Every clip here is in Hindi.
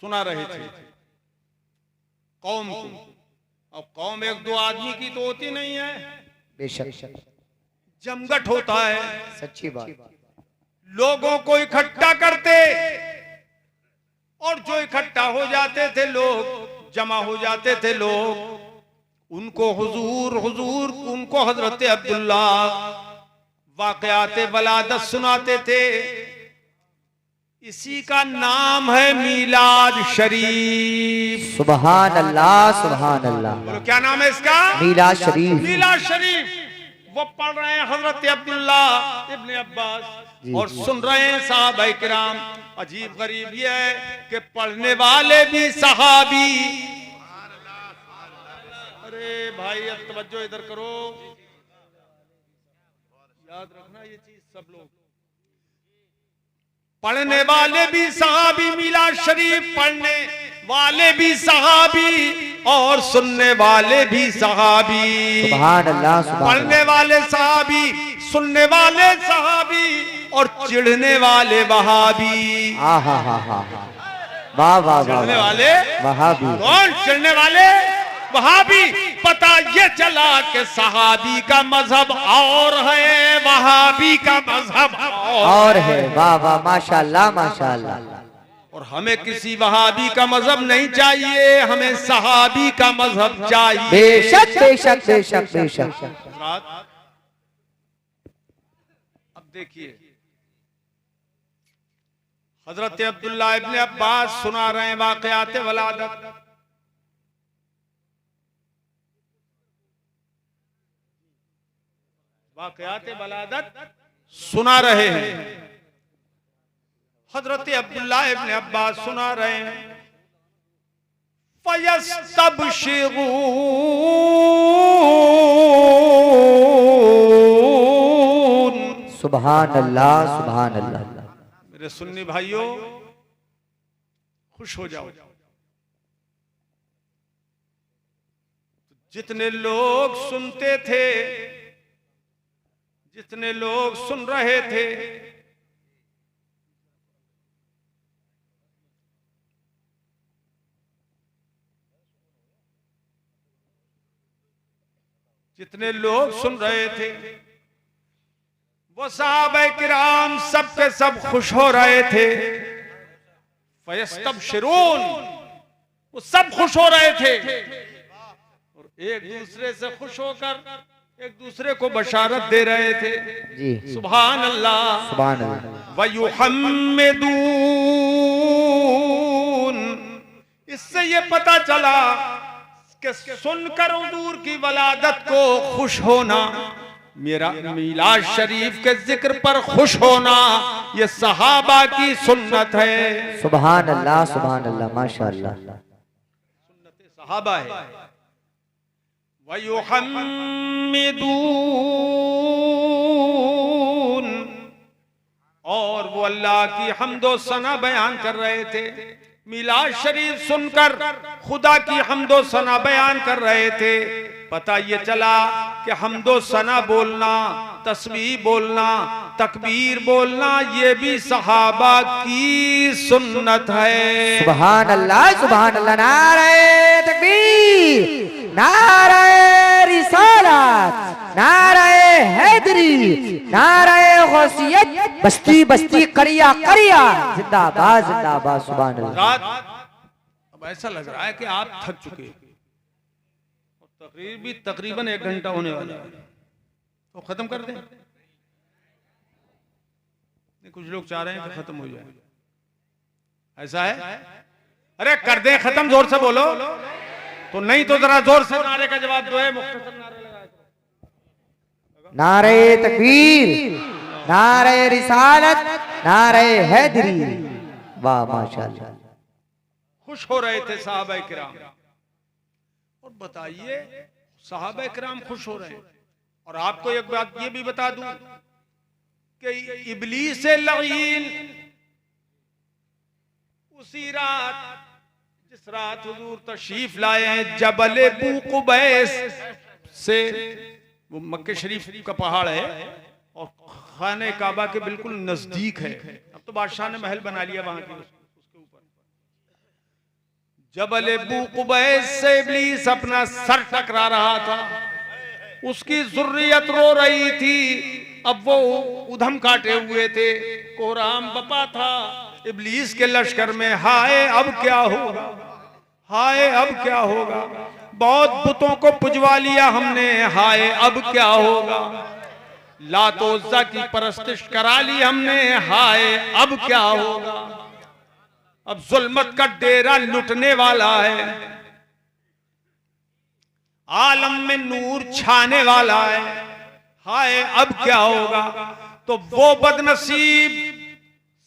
सुना रहे थे कौम को। अब कौम एक दो आदमी की तो होती नहीं है, बेशक जमघट होता है। सच्ची बात। लोगों को इकट्ठा करते और जो इकट्ठा हो जाते थे लोग, जमा हो जाते थे लोग, उनको हुजूर हुजूर उनको हजरत अब्दुल्ला वाक़यात वलादत सुनाते थे। इसी का नाम है मीलाद शरीफ। सुभान अल्लाह सुभान अल्लाह। बोलो क्या नाम है इसका? मीलाद शरीफ। मीलाद शरीफ। वो पढ़ रहे हैं हजरत अब्दुल्ला इब्ने अब्बास और सुन रहे हैं सहाबाए किराम। अजीब गरीब ये है कि पढ़ने वाले भी सहाबी। अरे भाई अब तवज्जो इधर करो, याद रखना ये चीज सब लोग। पढ़ने वाले भी सहाबी, मिलाद शरीफ पढ़ने वाले भी सहाबी और सुनने वाले भी सहाबी। सुभान अल्लाह सुभान पढ़ने वाले सहाबी, सुनने वाले सहाबी और चिढ़ने वाले वहाबी। हा हा हा हा। वाह वाह वाह। चिढ़ने वाले वहाबी। कौन? चिढ़ने वाले वहाबी। पता ये चला कि सहाबी का मजहब और है, वहाबी का मजहब और है। वाह वाह माशाअल्लाह माशाअल्लाह। और हमें किसी वहाबी का मजहब नहीं चाहिए, हमें सहाबी का मजहब चाहिए। बेशक बेशक बेशक बेशक। अब देखिए हजरत अब्दुल्ला इब्ने अब्बास सुना रहे हैं वाक़यात वलादत। वाक़यात वलादत सुना रहे हैं। हजरत अब्दुल्ला इब्ने अब्बास सुना रहे हैं। फयस्तबशिरून। सुभान अल्लाह सुभान अल्लाह। मेरे सुन्नी भाइयों खुश हो जाओ। जितने लोग सुनते थे, जितने लोग सुन रहे थे, जितने लोग सुन रहे थे वो सहाबाए किराम सब के सब खुश हो रहे थे। फयस्तबशिरून, वो सब खुश हो रहे थे और एक दूसरे से खुश होकर एक दूसरे को बशारत दे रहे थे। जी सुभान अल्लाह सुभान अल्लाह। वयुहम्मिदून। इससे ये पता चला कि सुनकर हुजूर की वलादत को खुश होना, मेरा मीलाद शरीफ के जिक्र पर खुश होना, ये सहाबा की सुन्नत है। सुभान अल्लाह माशाअल्लाह। सुन्नत सहाबा है। वयुहम्मिदून, और वो अल्लाह की हम्दो सना बयान कर रहे थे। मीलाद शरीफ सुनकर खुदा की हम्दो सना बयान कर रहे थे। पता ये चला कि हम्दो सना बोलना, तस्बीह बोलना, तकबीर बोलना, ये भी सहाबा की सुन्नत है। सुभान अल्लाह। नारे तकबीर, नारे रिसालत, नारे हैदरी, नारे गौसियत, बस्ती बस्ती करिया करिया, जिंदाबाद जिंदाबाद। सुभान अल्लाह। अब ऐसा लग रहा है कि आप थक चुके हैं और तकरीर भी तकरीबन 1 घंटा होने वाला है, तो खत्म कर दें। कुछ लोग चाह रहे हैं कि खत्म हो जाए, ऐसा है? अरे कर दें खत्म, जोर से बोलो। तो नहीं तो जरा जोर से नारे का जवाब दो। है मुख्तसर नारे लगाए। नारे तकबीर, नारे रिसालत, नारे हैदरी। वाह माशाअल्लाह। खुश हो रहे थे सहाबाए किराम। और बताइए सहाबाए किराम खुश हो रहे हैं। और आपको एक बात ये भी बता दूं कि इब्लीस लईन उसी रात, जिस रात हुजूर तशरीफ लाए हैं जबल बू कुबैस से, वो मक्के शरीफ का पहाड़ है और खाने काबा के बिल्कुल नजदीक है। अब तो बादशाह ने महल बना लिया वहां के उसके ऊपर। जबल अबू कुबैस से इब्लीस अपना सर टकरा रहा था, उसकी जुर्रियत रो रही थी। अब वो उधम काटे हुए थे, कोहराम बपा था इब्लीस के लश्कर में। हाय अब क्या होगा, हाय अब क्या होगा, बहुत बुतों को पुजवा लिया हमने, हाय अब क्या होगा, लात उज़्ज़ा की परस्तिश करा ली हमने, हाय अब क्या होगा। अब जुल्मत का डेरा लुटने वाला है, आलम में नूर छाने वाला है, हाय अब क्या होगा। तो वो बदनसीब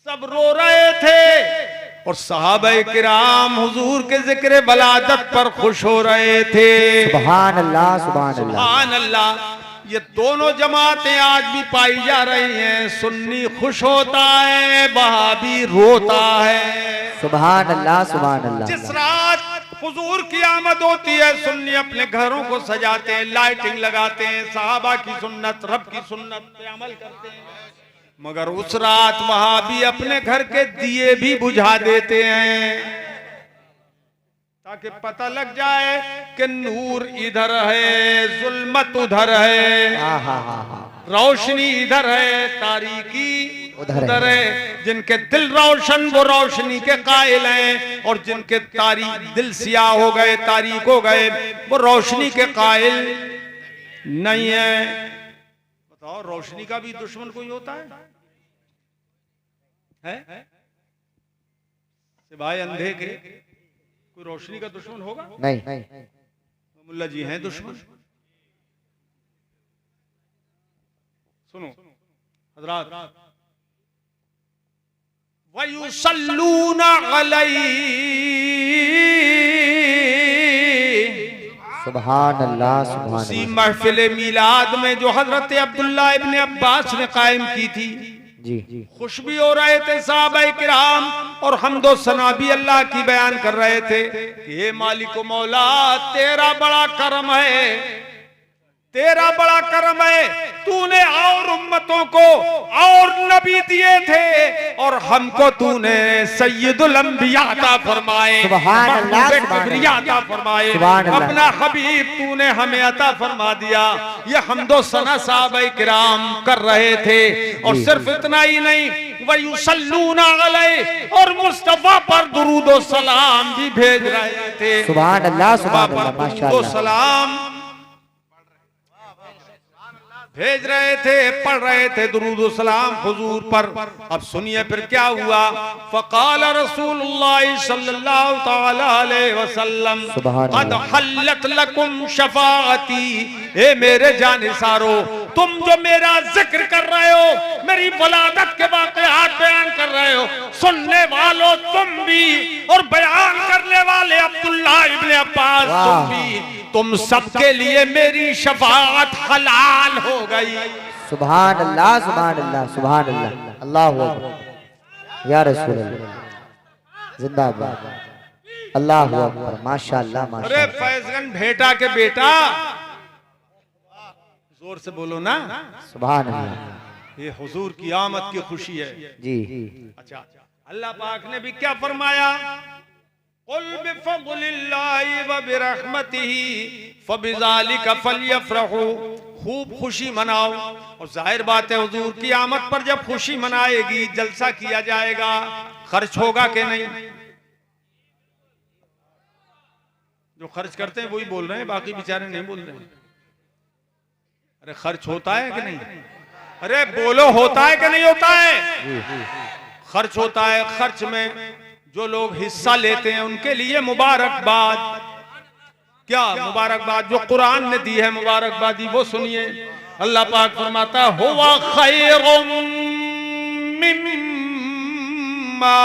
सब रो रहे थे और सहाबे किराम हुजूर के जिक्र बलादत पर खुश हो रहे थे। सुभान अल्लाह, सुभान अल्लाह, सुभान अल्लाह। ये दोनों जमातें आज भी पाई जा रही हैं। सुन्नी खुश होता है, वहाबी रोता है। सुभान अल्लाह, सुभान अल्लाह। जिस रात हुजूर की आमद होती है, सुन्नी अपने घरों को सजाते हैं, लाइटिंग लगाते हैं, सहाबा की सुन्नत, रब की सुन्नत पे अमल करते हैं। मगर उस रात वहाबी अपने घर के दिए भी बुझा देते हैं, ताकि पता लग जाए कि नूर इधर है, जुल्मत उधर है, रोशनी इधर है, तारीकी उधर है। जिनके दिल रोशन वो रोशनी के कायल हैं, और जिनके दिल सियाह हो गए, तारीक हो गए, वो रोशनी के कायल नहीं है। बताओ, रोशनी का भी दुश्मन कोई होता है? सिवाय अंधे के कोई रोशनी का दुश्मन होगा? नहीं। मुल्ला जी हैं दुश्मन। सुनो हजरात, वयुसल्लूना अलैहि, सुभान अल्लाह, सुभान उसी अल्लाह। महफिल मिलाद में जो हजरत अब्दुल्लाह इब्ने अब्बास ने कायम की थी, जी, खुश भी हो रहे थे साहबे किराम, और हम्दो सना भी अल्लाह की बयान कर रहे थे कि हे मालिक मौला, तेरा बड़ा करम है, तेरा बड़ा करम है। तूने और उम्मतों को और नबी दिए थे, और हमको तूने सय्यदुल अंबिया अता फरमाए, सुभान अल्लाह, किबरिया अता फरमाए, सुभान अल्लाह। अपना हबीब तूने हमें अता फरमा दिया। ये हम्दो सना साहबे किराम कर रहे थे। और सिर्फ इतना ही नहीं, वयुसल्लूना अलैहि, और मुस्तफा पर दुरूद और सलाम भी भेज रहे थे। सुभान अल्लाह, सुभान अल्लाह, दुरूद माशाअल्लाह। और सलाम भेज रहे थे, पढ़ रहे थे दुरूद और सलाम हुजूर पर। अब सुनिए फिर क्या हुआ। फ़क़ाल रसूलुल्लाह सल्लल्लाहु तआला अलैहि वसल्लम, क़द हल्लत लकुम शफ़ाअती। ए मेरे जानिसारो, तुम जो मेरा जिक्र कर रहे हो, मेरी वलादत के वाक़यात बयान कर रहे हो, सुनने वालों तुम भी, और बयान करने वाले अब्दुल्लाह इब्ने अब्बास तुम भी, तुम सबके लिए मेरी शफाअत हलाल हो गई। सुभान अल्लाह, सुभान अल्लाह, सुभान अल्लाह, अल्लाहु अकबर, या रसूल अल्लाह, जिंदाबाद, अल्लाहु अकबर, माशाअल्लाह, अरे माशाअल्लाह। फैजगन भेटा के बेटा, जोर से बोलो ना। सुभान अल्लाह। ये हुजूर की आमद की खुशी है जी। अच्छा, अल्लाह पाक ने भी क्या फरमाया, कुल बिफज़लिल्लाहि व बिरहमतिही फबिज़ालिका फलयफ़रहू। खूब खुशी मनाओ। और जाहिर बात है, हुजूर की आमद पर जब खुशी मनाएगी, जलसा किया जाएगा, खर्च होगा कि नहीं? जो खर्च करते हैं वही बोल रहे हैं, बाकी बेचारे नहीं बोल रहे हैं। अरे खर्च होता है कि नहीं? अरे बोलो, होता है कि नहीं होता है? खर्च होता है। खर्च में जो लोग हिस्सा लेते हैं उनके लिए मुबारकबाद। क्या मुबारकबाद? जो कुरान ने दी है मुबारकबादी, वो सुनिए। अल्लाह पाक फरमाता, हुवा खैरुम मिम्मा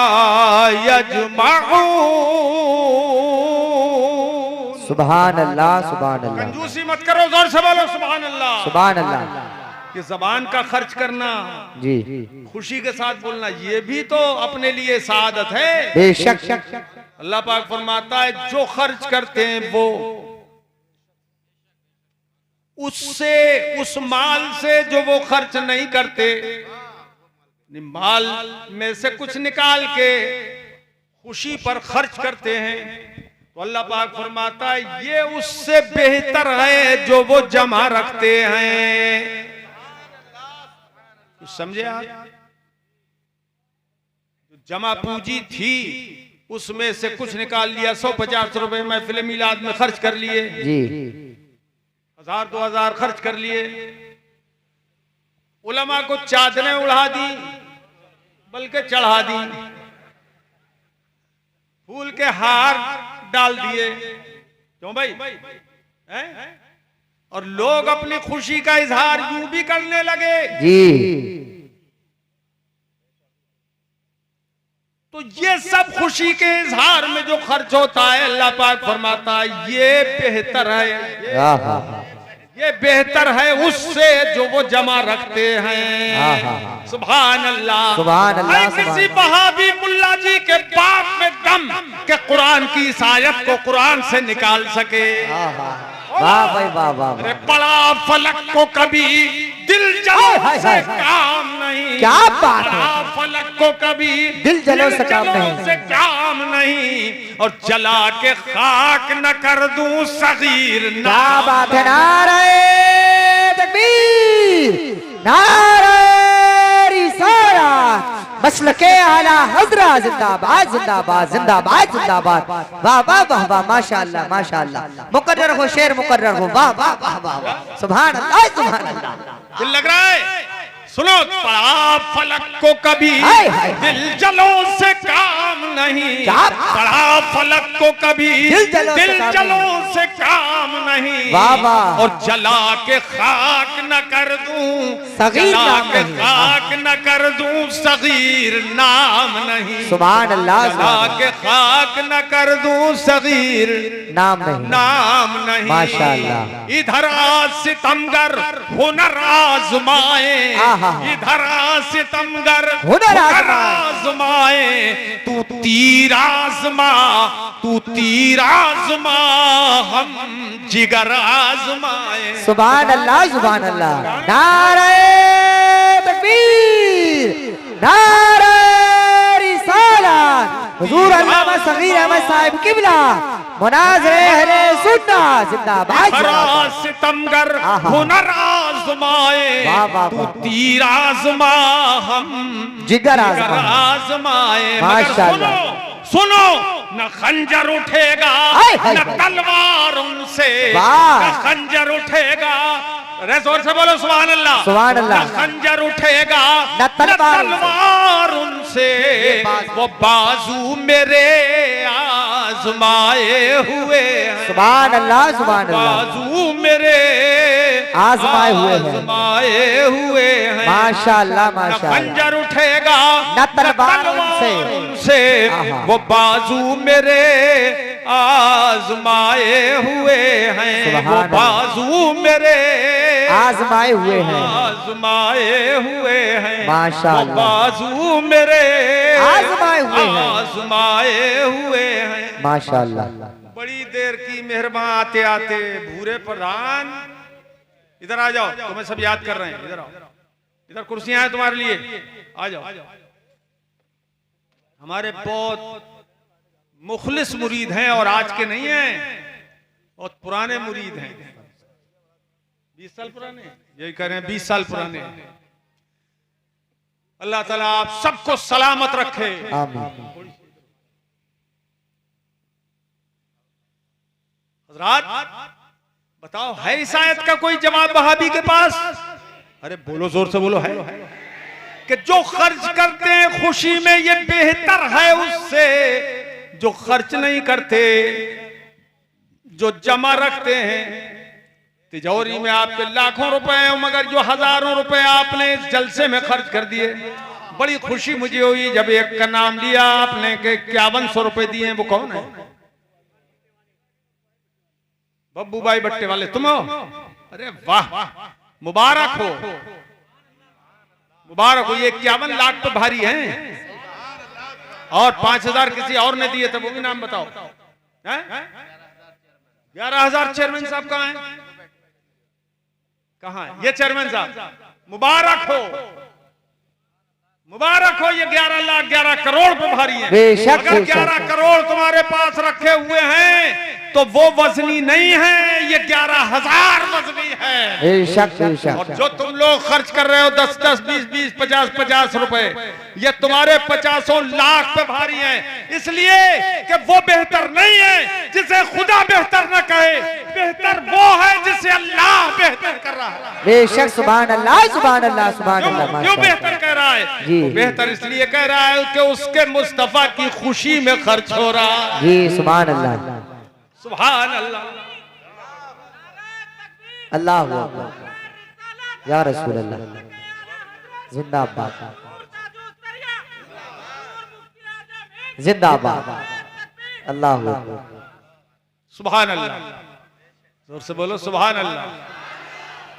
यजमऊन। सुभान अल्लाह, सुभान अल्लाह, कंजूसी मत करो, जोर से बोलो सुभान अल्लाह। सुभान अल्लाह। ये जबान का खर्च करना, जी, खुशी के साथ बोलना, ये भी तो अपने लिए सादत है। बेशक। अल्लाह पाक फरमाता है, जो खर्च करते हैं वो उससे, उस माल से जो वो खर्च नहीं करते, माल में से कुछ निकाल के खुशी पर खर्च करते हैं, तो अल्लाह पाक फरमाता है ये उससे बेहतर है जो वो जमा रखते हैं। समझे आप? जमा पूंजी थी उसमें से कुछ निकाल लिया, 100-50 रुपए महफिल मिलाद में खर्च कर लिए जी, 1000-2000 खर्च कर लिए, उलमा को चादरें उड़ा दी बल्कि चढ़ा दी, फूल के हार डाल दिए, क्यों भाई हैं? और लोग अपनी खुशी का इजहार यूं भी करने लगे जी। तो ये सब खुशी के इजहार में जो खर्च होता है अल्लाह पाक फरमाता है ये बेहतर है, ये बेहतर है उससे जो वो जमा रखते हैं। सुभान अल्लाह, सुभान अल्लाह। किसी बहाबी मुल्ला जी के बाप में दम के कुरान की इस आयत को कुरान से निकाल सके। वाह भाई वाह वाह। अरे बड़ा फलक को कभी दिल जलो से काम नहीं, क्या बात है, बड़ा फलक को कभी दिल जलो से काम नहीं, और जला के खाक न कर दूं सगीर। क्या बात है, नारे तकबीर, नारे रिसालत, मसलके आला हजरा जिंदाबाद जिंदाबाद जिंदाबाद जिंदाबाद। वाह वाह वाह वाह, माशाअल्लाह माशाअल्लाह। मुकर्रर हो शेर, मुकर्रर हो, वाह वाह वाह वाह, सुभान अल्लाह सुभान अल्लाह। दिल लग रहा है? सुनो, बड़ा फलक को कभी दिल जलो से काम नहीं, बड़ा फलक को कभी दिल जलो से काम नहीं, और जला के खाक न कर दूं, जला के खाक न कर दूं सगीर नाम नहीं। सुभान अल्लाह, जला के खाक न कर दूं सगीर नाम नहीं, नाम नहीं। माशाअल्लाह। इधर सितमगर हुनर आजमाए, इधर सितमगर हुनर आजमाए, तू तीर आजमा, तू तीर आजमा, हम जिगर आजमाए। सुभान अल्लाह सुभान अल्लाह। नारे तकबीर, नारे रिसालत। हुजूर अल्लामा सगीर अहमद साहिब किबला मुनाज़िर अहले सुन्नत जिंदाबाद। सितमगर हुनर आज़माए, तू तीर आज़मा, हम जिगर आज़माए। माशाअल्लाह। सुनो, न खंजर उठेगा न तलवार उनसे, न खंजर उठेगा, अरे जोर से बोलो सुभान अल्लाह, सुभान अल्लाह। न खंजर उठेगा न तलवार उनसे, वो बाजू मेरे आजमाए हुए, सुभान अल्लाह सुभान अल्लाह। बाजू मेरे आजमाए हुए हैं, आजमाए हुए हैं। माशाअल्लाह माशाअल्लाह। खंजर उठेगा न तलवार उनसे, वो बाजू मेरे आजमाए हुए हैं, वो बाजू मेरे आजमाए हुए हैं, आजमाए हुए हैं। माशाअल्लाह। बाजू मेरे आजमाए हुए हैं, आजमाए हुए हैं। माशाअल्लाह। बड़ी देर की मेहरबान। आते आते भूरे प्रधान, इधर आ जाओ, तुम्हें सब याद कर रहे हैं, इधर आओ, इधर कुर्सियां हैं तुम्हारे लिए, आ जाओ। हमारे बहुत मुखलिस मुरीद हैं और आज के नहीं हैं, बहुत पुराने मुरीद हैं, 20 साल पुराने, यही कह रहे हैं 20 साल पुराने। अल्लाह ताला आप सबको सलामत रखे, आमीन। हज़रात बताओ, है इस आयत का कोई जवाब वहाबी के पास? अरे बोलो, जोर से बोलो, है कि जो खर्च करते हैं खुशी में ये बेहतर है उससे जो खर्च नहीं करते, जो जमा रखते हैं तिजोरी में आपके लाखों रुपए हैं, मगर जो हजारों रुपए आपने इस जलसे में खर्च कर दिए। बड़ी खुशी मुझे हुई जब एक का नाम लिया आपने के 5100 रुपए दिए। वो कौन है? बब्बू भाई बट्टे वाले तुम हो? अरे वाह, मुबारक हो, मुबारक हो। ये 51 लाख तो भारी हैं, और 5000 किसी और ने दिए थे, वो भी नाम बताओ। 11,000 चेयरमैन साहब कहाँ हैं? कहाँ है ये चेयरमैन साहब? मुबारक हो, मुबारक हो, ये 11 लाख 11 करोड़ पे भारी है। बेशक, अगर बेशक। 11 करोड़ तुम्हारे पास रखे हुए हैं तो वो वजनी नहीं है, ये 11,000 वजनी है। बेशक बेशक। और जो तुम लोग खर्च कर रहे हो 10-10, 20-20, 50-50 रुपए, ये तुम्हारे 50 लाख पे भारी है, इसलिए कि वो बेहतर नहीं है जिसे खुदा बेहतर न कहे, बेहतर वो है जिसे अल्लाह बेहतर कर रहा है। बेशक, सुभान अल्लाह सुभान अल्लाह सुभान अल्लाह। क्यों माशाअल्लाह। बेहतर कह रहा है? जी। वो बेहतर इसलिए कह रहा है कि उसके मुस्तफा की खुशी में खर्च हो रहा है। जी सुभान अल्लाह। सुभान अल्लाह। अल्लाह अकबर। या रसूल अल्लाह, जिंदाबाद जिंदाबाद। अल्लाह अकबर। सुभान अल्लाह। जोर से बोलो सुभान अल्लाह।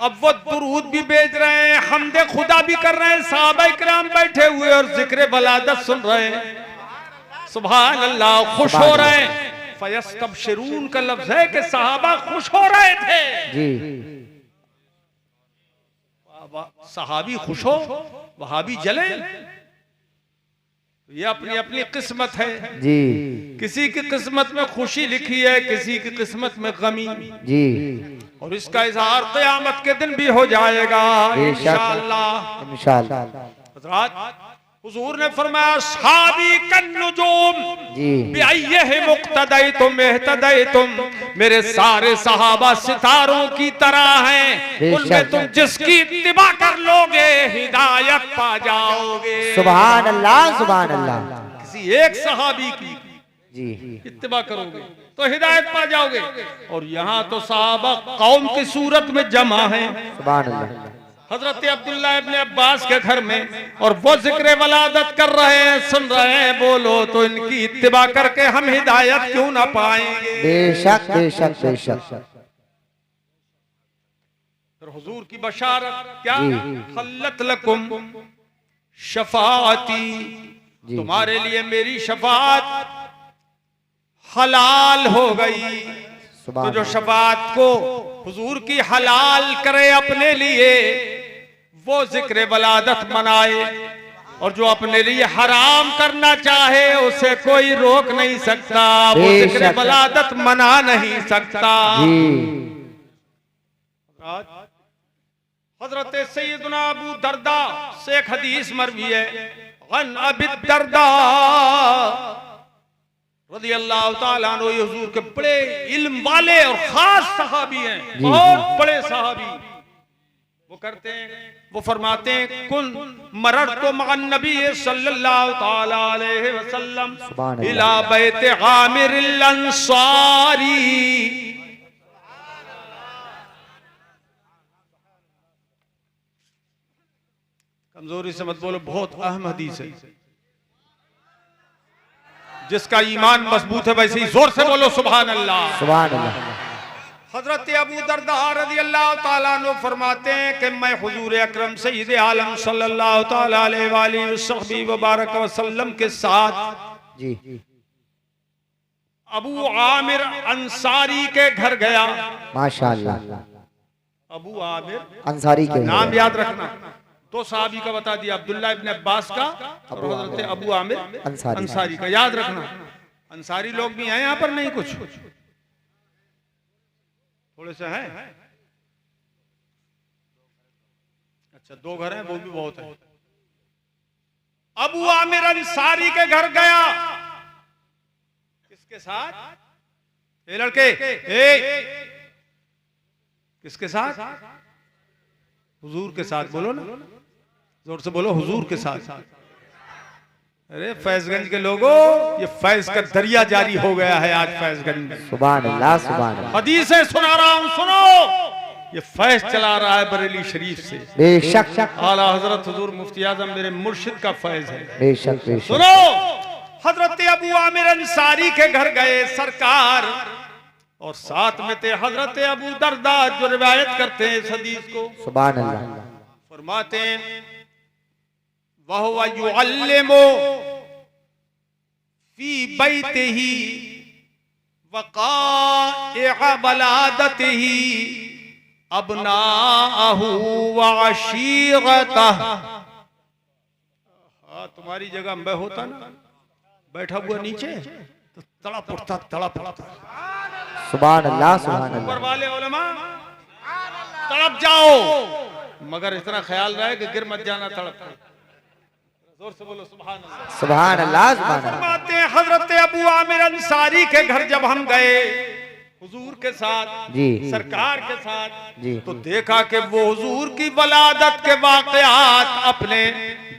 अब वो दुरूद भी बेच रहे हैं, हमदे खुदा भी कर रहे हैं, सहाबा इकराम बैठे हुए और जिक्र वलादत सुन रहे हैं। सुभान अल्लाह, खुश हो रहे हैं। फयस्तबशिरून का लफ्ज है कि सहाबा खुश हो रहे थे। जी। सहाबी खुश हो, वहाबी जले, ये अपनी अपनी किस्मत है। जी। किसी की किस्मत में खुशी लिखी है, किसी की किस्मत में गमी। जी। और इसका इजहार क़यामत के दिन भी हो जाएगा इंशाअल्लाह। इंशाअल्लाह। हज़रात, हुजूर ने फरमाया सहाबी कन्नुजूम जी। बिअय्यिहिम मुक्तदैतुम इह्तदैतुम, मेरे सारे सहाबा सितारों की तरह हैं, उनमें तुम जिसकी इत्तिबा कर लोगे हिदायत पा जाओगे। सुभान अल्लाह सुभान अल्लाह। किसी एक सहाबी की जी। इत्तिबा करोगे तो हिदायत पा जाओगे। और यहाँ तो सहाबा कौम की सूरत में जमा है। सुभान अल्लाह। हजरत अब्दुल्ला इब्ने अब्बास के घर में, और वो जिक्र वलादत कर रहे हैं, सुन रहे हैं। बोलो तो इनकी इत्तिबा करके हम हिदायत क्यों ना पाएंगे? बेशक बेशक बेशक। फिर हुजूर की बशारत क्या? जी। खल्लत लकुम शफाअती, जी। तुम्हारे लिए मेरी शफाअत हलाल हो गई। तो जो शफाअत को हुजूर की हलाल करे अपने लिए, वो जिक्र वलादत मनाए, और जो अपने लिए हराम करना चाहे उसे कोई रोक नहीं सकता, वो जिक्र वलादत मना नहीं सकता। हजरत सैयदना अबू दरदा से एक हदीस मरवी है, गन अबी दरदा रज़ी अल्लाह ताला अन्हु, हुजूर के बड़े इल्म वाले और खास सहाबी हैं, बहुत बड़े सहाबी। वो करते हैं, वो फरमाते हैं, कुन मररतु मअन नबी सल्लल्लाहु ताला अलैहि वसल्लम इला बैत आमिर अल अंसारी। कमजोरी से मत बोलो, बहुत अहम हदीस है। जिसका ईमान मजबूत है वैसे ही जोर से बोलो सुभान अल्लाह सुभान अल्लाह। हजरत अबू दरदा रज़ी अल्लाह ताला अन्हु फरमाते हैं कि मैं हुजूर अकरम सय्यद आलम सल्लल्लाहु ताला अलैहि वसल्लम के साथ जी। अबू आमिर अंसारी के घर गया। माशाअल्लाह। अबू आमिर अंसारी के नाम याद रखना। दो सहाबी का बता दिया, अब्दुल्ला इब्न अब्बास का और हजरत अबू आमिर अंसारी का, याद रखना। अंसारी लोग भी हैं यहाँ पर, नहीं कुछ थोड़े से हैं। अच्छा, दो घर हैं, वो भी बहुत है। अबू आमिर अंसारी के घर गया, किसके साथ? ये लड़के किसके साथ? हुजूर के साथ। बोलो ना, जोर से बोलो, हुजूर के साथ। अरे फैजगंज के लोगों, ये फैज का दरिया जारी हो गया है आज फैजगंज में। सुभान अल्लाह सुभान अल्लाह। हदीसें सुना रहा हूं, सुनो। ये फैज चला रहा है बरेली शरीफ से। बेशक। आला हजरत हुजूर मुफ्ती आजम मेरे मुर्शिद का फैज है। बेशक बेशक। सुनो, हजरत अबू आमिर अंसारी के घर गए सरकार, और साथ में थे हजरत अबू दरदा जो रिवायत करते हैं इस हदीस को। सुभान अल्लाह। फरमाते हैं, वहुवा युअल्लिमु फी बैतिही वक़ाइअ बलादतिही अबनाअहु व अशीरतह। तुम्हारी जगह मैं होता ना, बैठा हुआ नीचे तो तड़प उठता, तड़प उठता। सुभान अल्लाह, सुभान ऊपर अल्लाह। वाले उलमा तड़प जाओ, मगर इतना ख्याल रहे कि गिर मत जाना तड़प। जोर से बोलो सुभान अल्लाह। सुभान अल्लाह, सुभान अल्लाह। फरमाते हैं हजरत अबू आमिर अंसारी के घर जब हम गए हुजूर के साथ, जी सरकार के साथ, जी तो देखा कि वो हुजूर की वलादत के वाकयात अपने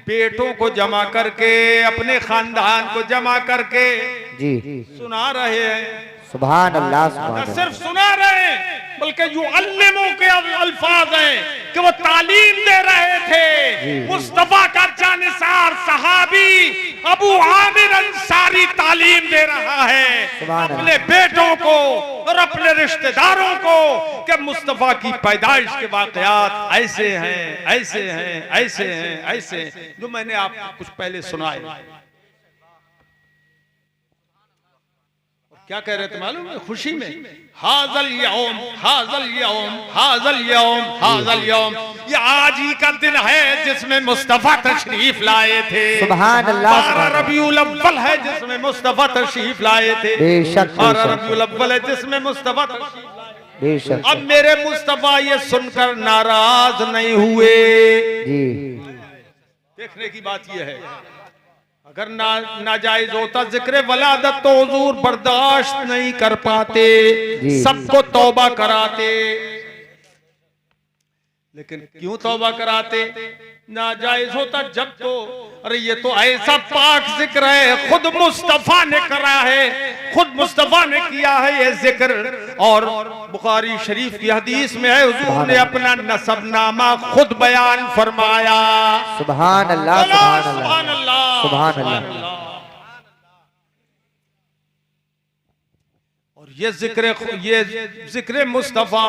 बेटों को जमा करके, अपने खानदान को जमा करके जी सुना रहे हैं। सुभान अल्लाह, न सुभान अल्लाह। सिर्फ सुना रहे हैं बल्कि युअल्लिमू के अल्फाज हैं कि वो तालीम दे रहे थे। मुस्तफा का जानिसार सहाबी अबू आमिर अंसारी तालीम दे रहा है अपने बेटों को और अपने रिश्तेदारों को कि मुस्तफा की पैदाइश के वाकयात ऐसे हैं, ऐसे हैं, ऐसे हैं, ऐसे, जो मैंने आपको कुछ पहले सुनाए। क्या कह रहे थे मालूम है? खुशी में हाजल यौम, हाजल यौम, हाजल यौम, हाजल यौम, ये आज ही का दिन है जिसमें मुस्तफा तशरीफ लाए थे। सुभान अल्लाह, 12 रबीउल अव्वल है जिसमें मुस्तफा तशरीफ लाए थे। बेशक, 12 रबीउल अव्वल है जिसमें मुस्तफा तशरीफ लाए थे। बेशक। अब मेरे मुस्तफा ये सुनकर नाराज नहीं हुए। जी देखने की बात यह है, अगर नाजायज होता जिक्र वलादत तो हुजूर बर्दाश्त नहीं कर पाते, सबको तौबा कराते। लेकिन क्यों तौबा कराते? नाजायज होता जब तो, अरे ये तो ऐसा पाक जिक्र है, खुद मुस्तफा ने करा है, खुद मुस्तफा ने किया है ये जिक्र। और बुखारी शरीफ की हदीस में है हुजूर ने अपना नसबनामा खुद बयान फरमाया। सुभान अल्लाह, सुभान अल्लाह, सुभान अल्लाह, सुभान सुभान अल्लाह। अल्लाह। और ये जिक्र मुस्तफा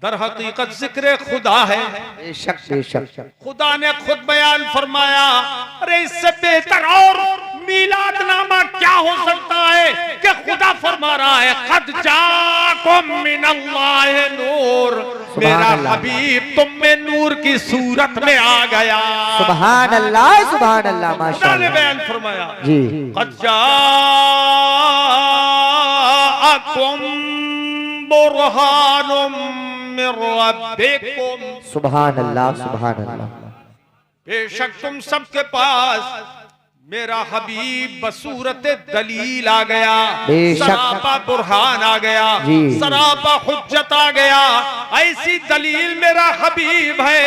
दर हकीकत जिक्र खुदा है। बेशक, बेशक। खुदा ने खुद बयान फरमाया। अरे इससे बेहतर और मीलादनामा क्या हो सकता है कि खुदा फरमा रहा है कद जाकुम मिनल्लाहि नूर, मेरा हबीब तुम में नूर की सूरत में आ गया। सुभान अल्लाह, सुभान अल्लाह, खुदा ने माशाअल्लाह। बयान फरमाया जी कद जाकुम बुरहानुम मिन रब्बिकुम, सुभान अल्लाह, सुभान अल्लाह। बेशक तुम सबके पास मेरा हबीब बसूरत दलील आ गया, बेशक। सरापा बुरहान आ गया, जी। सरापा हुज्जत आ गया। ऐसी दलील मेरा हबीब है,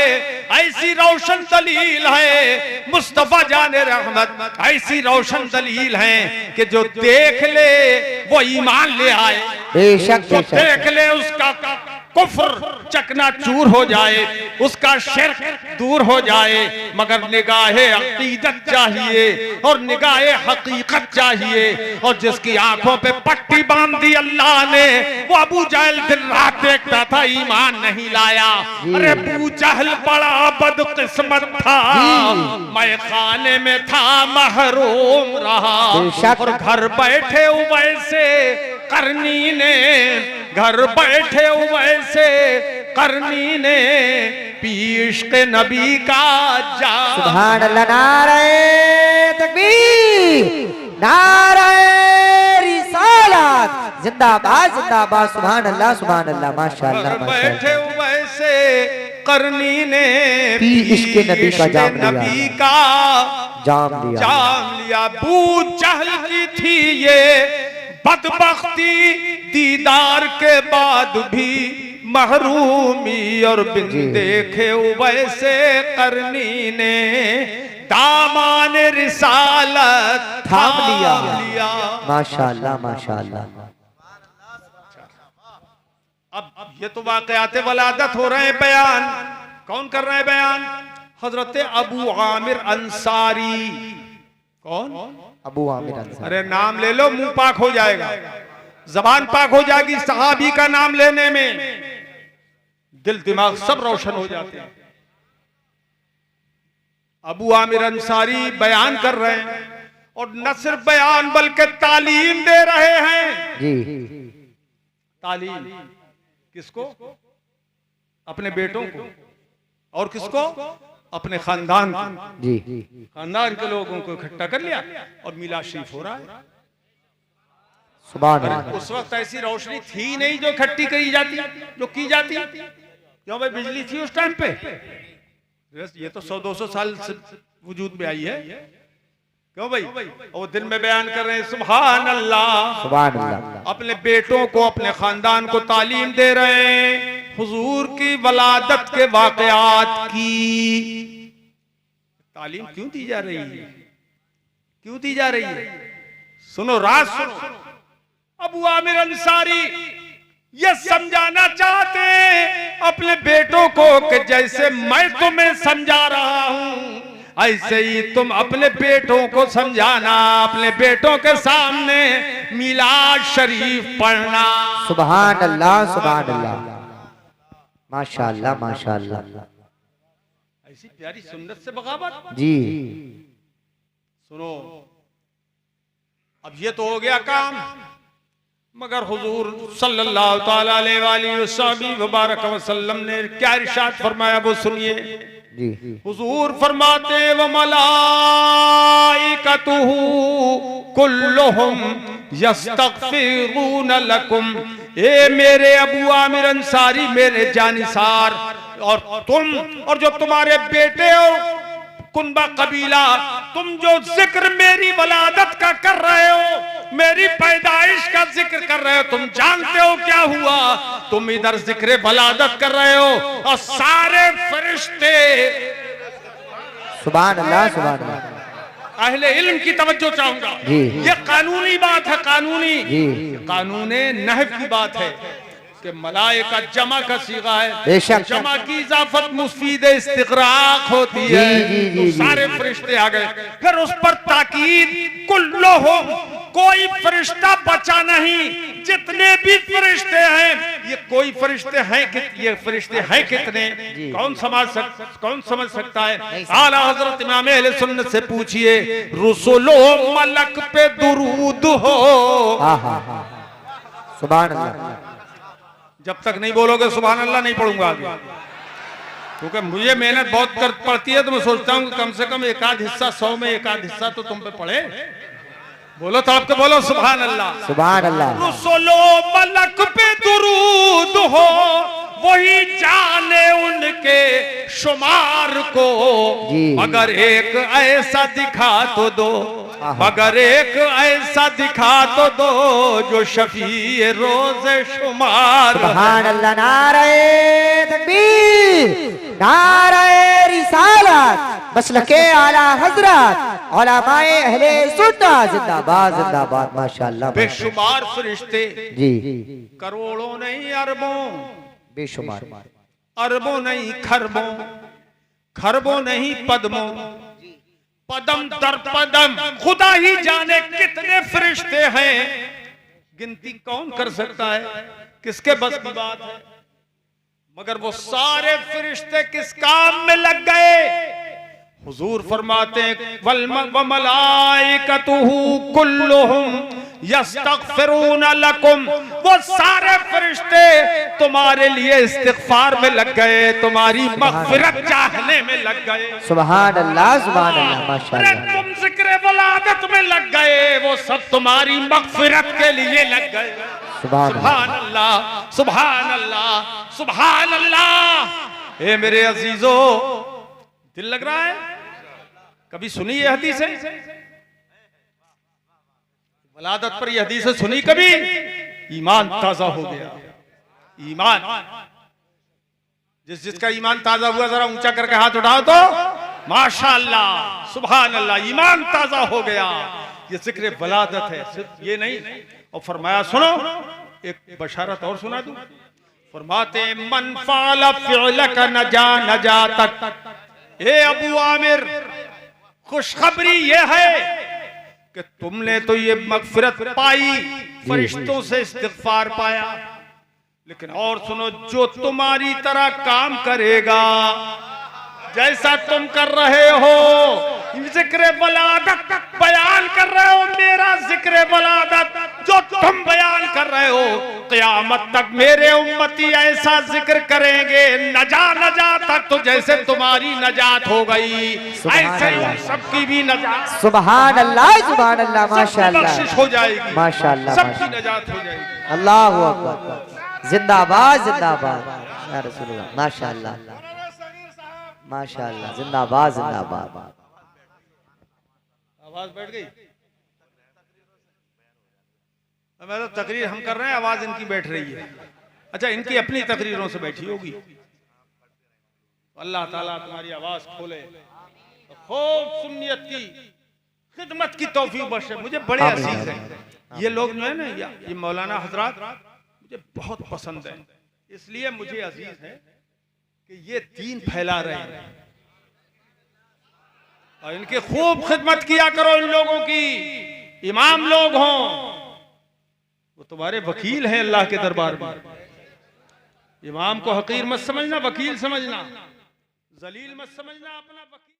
ऐसी रोशन दलील है मुस्तफा जाने रहमत, ऐसी रोशन दलील है कि जो देख ले वो ईमान ले आए, बेशक, जो बेशक। देख ले उसका कुफ्र चकनाचूर हो जाए, उसका शिर्क दूर हो जाए। मगर निगाहे अकीदत चाहिए और निगाहे हकीकत चाहिए। और जिसकी आंखों पे पट्टी बांध दी अल्लाह ने, वो अबू जहल दिन रात देखता था, ईमान नहीं लाया। अरे अबू जहल बड़ा बदकिस्मत था, मैं खाने में था महरूम रहा। और घर बैठे हुए से करनी ने, घर बैठे हुए से करनी ने पीश के नबी का जा। सुभान अल्लाह, नारे तकबीर, नारे रिसालत, जिंदाबाद, जिंदाबाद। सुभान अल्लाह, सुभान अल्लाह, माशाअल्लाह, घर बैठे माशाअल्लाह। हुए से करनी ने पीश के नबी का जाम लिया, नबी का जाम लिया, जाम लिया। अबू जहल की थी ये बदबख्ती, दीदार के बाद भी महरूमी, और बिन देखे वैसे करनी ने दामान रिसालत थाम लिया। माशाअल्लाह, माशाअल्लाह। अब ये तो वाकयात वलादत हो रहे हैं बयान, कौन कर रहे हैं बयान? हजरत अबू आमिर अंसारी। कौन? अबू आमिर अंसारी। अरे नाम ले लो, मुंह पाक हो जाएगा, जबान पाक हो जाएगी। सहाबी का नाम लेने में दिल दिमाग सब रोशन हो जाते हैं। अबू आमिर अंसारी बयान कर रहे हैं, और न सिर्फ बयान बल्कि तालीम दे रहे हैं। जी तालीम किसको? अपने बेटों को। और किसको? अपने खानदान जी खानदान के लोगों को इकट्ठा कर लिया और मिलाद शरीफ हो रहा है। सुभान अरे अल्लाह। उस वक्त ऐसी रोशनी थी नहीं जो इकट्ठी करी जाती, जो की जाती। क्यों भाई, बिजली थी उस टाइम पे? ये तो 100-200 साल से वजूद में आई है। क्यों भाई? और दिन में बयान कर रहे हैं सुभान अल्लाह, सुभान अल्लाह। अपने बेटों को, अपने खानदान को तालीम दे रहे हैं हुजूर की वलादत के वाकयात की। तालीम क्यों दी जा रही है? क्यों दी जा रही है? सुनो, राज सुनो। अबू आमिर अंसारी ये समझाना चाहते हैं अपने बेटों को कि जैसे मैं तुम्हें समझा रहा हूं, ऐसे ही तुम अपने बेटों को समझाना, अपने बेटों के सामने मिलाद शरीफ पढ़ना। सुभान अल्लाह, सुभान अल्लाह, माशाअल्लाह, माशाअल्लाह। ऐसी प्यारी सुन्नत से बगावत। जी सुनो, अब ये तो हो गया काम, मगर हुजूर सल्लल्लाहु ताला अलैहि वसल्लम ने क्या इरशाद फरमाया वो सुनिए। जी हुजूर फरमाते व मलाइकतुहु कुल्लुहुम यस्तगफिरून लकुम। ए मेरे अबू आमिर अंसारी, मेरे जानिसार, और तुम और जो तुम्हारे बेटे और कुनबा कबीला, तुम जो जिक्र मेरी वलादत का कर रहे हो, मेरी पैदाइश का जिक्र कर रहे हो, तुम जानते हो क्या हुआ? तुम इधर जिक्र वलादत कर रहे हो और सारे फरिश्ते, सुभान अल्लाह, सुभान अल्लाह। अहले इल्म की तवज्जो चाहूंगा। जी। ये कानूनी बात है, कानूनी, जी कानूने नहव की बात है कि मलाइका जमा का सीगा है, बेशक। जमा की इजाफत मुफीद इस्तिगराक होती है। तो सारे फरिश्ते आ गए। फिर उस पर ताकीद कुल्लुहुम, कोई फरिश्ता बचा नहीं, जितने भी फरिश्ते हैं। ये कोई फरिश्ते हैं कि ये फरिश्ते हैं कितने? कौन समझ सकता है? आला हजरत इमाम अहले सुन्नत से पूछिए। रुसुलो मलक पे दुरूद हो। सुभान अल्लाह। जब तक नहीं बोलोगे सुभान अल्लाह नहीं पढ़ूंगा आगे, क्योंकि मुझे मेहनत बहुत कर पड़ती है। तो मैं सोचता हूँ कि कम से कम एक आध हिस्सा, 100 में एक आध हिस्सा तो तुम पे पढ़े। बोलो तो आपके बोलो सुभान अल्लाह, सुभान अल्लाह। रुसुलो मलक पे दुरूद हो, वही जाने उनके शुमार को। मगर एक ऐसा दिखा तो दो, मगर एक ऐसा दिखा तो दो जो शफी रोज़े शुमार। सुभान अल्लाह। नारे तकबीर, नारे रिसालत, मसलके आला हजरत, उलमाए अहले सुन्नत जिंदाबाद, जिंदाबाद, माशाअल्लाह। बेशुमार फरिश्ते, जी करोड़ों नहीं अरबों, बेशुमार, अरबों नहीं खरबों, खरबों नहीं पद्मों, पदम दर पदम खुदा ही जाने कितने फरिश्ते हैं। गिनती कौन कर सकता है? किसके बस की बात है? मगर वो सारे फरिश्ते किस काम में लग गए? हुजूर फरमाते हैं वल मलाइकतुहु कुल्लुहुम यस्तगफिरून लकुम। वो सारे फरिश्ते तुम्हारे लिए इस्तिगफार में लग गए, तुम्हारी मगफिरत चाहने में लग गए। सुभान अल्लाह, सुभान अल्लाह, माशाअल्लाह। तुम जिक्र वलादत में लग गए, वो सब तुम्हारी मगफिरत के लिए लग गए। सुभान अल्लाह, सुभान अल्लाह, सुभान अल्लाह। ए मेरे अजीजों, दिल लग रहा है? कभी सुनी ये हदीस है? वलादत पर ये हदीस सुनी कभी? ईमान ताजा हो गया। ईमान, जिसका ईमान ताजा हुआ जरा ऊंचा करके हाथ उठाओ तो माशाअल्लाह, सुभान अल्लाह, ईमान ताजा हो गया। ये जिक्र वलादत है, सिर्फ ये नहीं। और फरमाया, सुनो एक बशारत और सुना दूं। फरमाते मन फाला फिअलक नजातक। ए अबू आमिर, खुशखबरी ये है कि तुमने तो ये मगफिरत पाई, फरिश्तों से इस्तिगफार पाया, लेकिन और सुनो, जो तुम्हारी तरह काम करेगा जैसा तुम कर रहे हो, जिक्र वलादत बयान कर रहे हो, मेरा जिक्र वलादत जो तुम बयान कर रहे हो क़यामत तक मेरे उम्मती ऐसा जिक्र करेंगे नजा तक तो जैसे तुम्हारी नजात हो गई ऐसे ही सबकी भी नजात सुभान अल्लाह माशाअल्लाह बख्शिश हो जाएगी माशाअल्लाह सबकी नजात हो जाएगी। अल्लाहु अकबर जिंदाबाद जिंदाबाद या रसूलुल्लाह माशाअल्लाह माशाअल्लाह जिंदाबाद जिंदाबाद। आवाज बैठ गई। हमारा तकरीर हम कर रहे हैं आवाज इनकी बैठ रही है। अच्छा इनकी अपनी तकरीरों से बैठी होगी। अल्लाह ताला तुम्हारी आवाज खोले खूब सुन्नियत की खिदमत की तौफीक बख्शे। मुझे बड़े अजीज हैं ये लोग जो है ना ये मौलाना हजरात मुझे बहुत पसंद है इसलिए मुझे अजीज है कि ये दीन फैला रहे हैं और इनकी खूब खिदमत किया करो। इन लोगों की इमाम लोग हों वो तुम्हारे वकील हैं अल्लाह के दरबार में। इमाम को हकीर मत समझना वकील समझना जलील मत समझना अपना वकील।